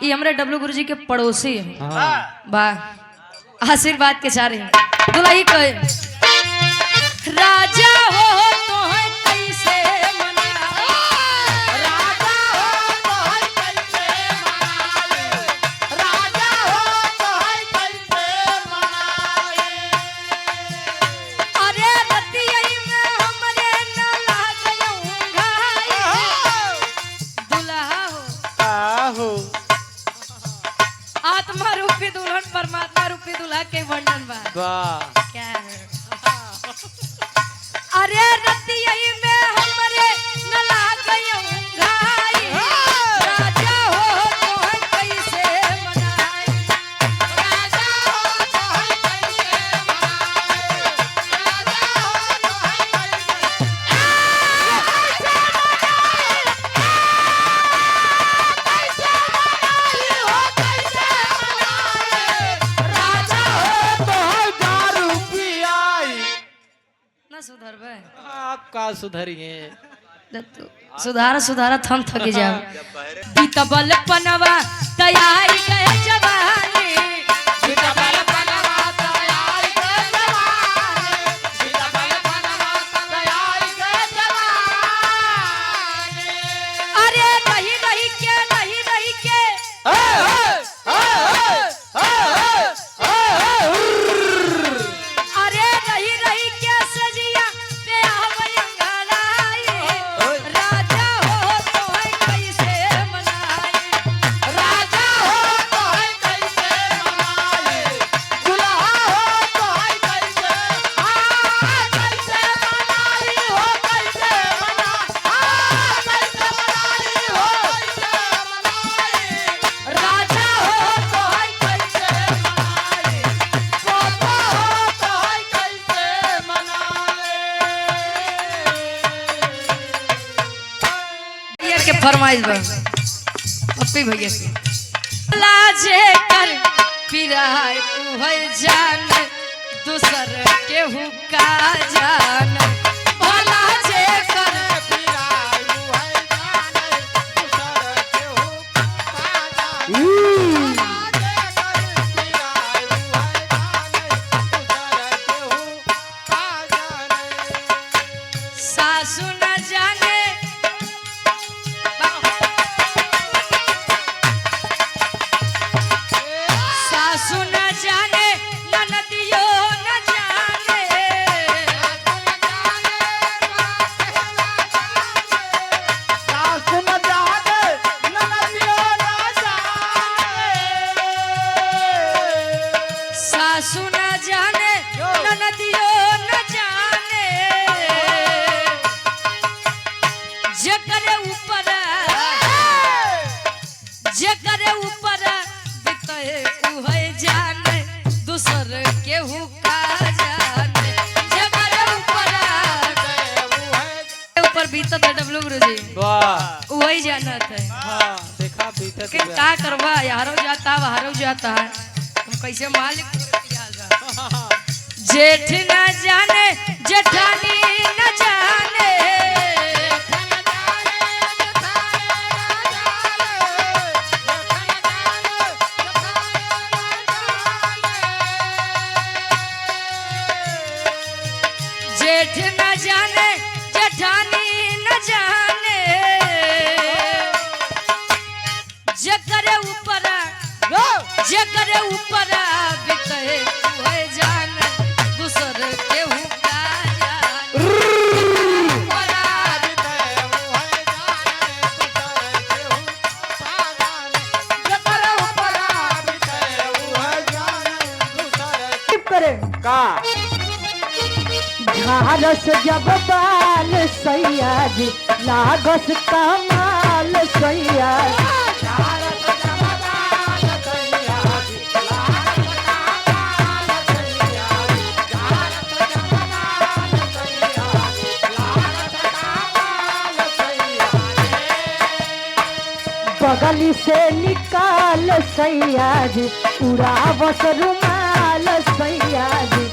ये हमारे डब्लू गुरुजी के पड़ोसी हैं। वाह आशीर्वाद के चारे दुल्ही कहे राजा हो तो है कैसे आत्मा रूपी दुल्हन परमात्मा रूपी दूल्हा के वर्णन बा क्या है? अरे रतिया में हमरे न लागयौ घाई राजा हो तो है कैसे मनाई राजा हो तो है कैसे मनाई राजा हो तो है सुधरबे आप का सुधरिए सुधारा सुधारा थम थकी जाओ बीतबल पनवा तैयार गए जवानी बीतबल पनवा तैयार गए जवानी बीतबल पनवा तैयार गए जवानी अरे नहीं नहीं के फरमाइश पप्पी भैया से लाजे कर पिराय उहै जान दूसर केहू का जान भला जे कर पिराय उहै जान दूसर केहू का जान भला जे कर पिराय उहै जान दूसर केहू का जान सासु न जाने सुन जाने ननदियो न जाने सासु न जाने ननदियो न जाने सासु न जाने ननदियो न जाने जकरे ऊपर बितए उहै जाने दूसर केहू का जाने जकरे ऊपर बीतत है डब्लू गुरुजी वाह वही जानत है। हां देखा बीतत के का करवा यारो जाता बाहरो जाता है हम कैसे मालिक जेठ न जाने जेठानी न जाने जेठ न जाने जेठानी न जाने जकरे ऊपर बितए उहै जान दूसर केहू का जान का झारस जब बाल सैया जी लागस कमाल सैया बगली से निकाल सैया जी उड़ावस रुमाल सैया जी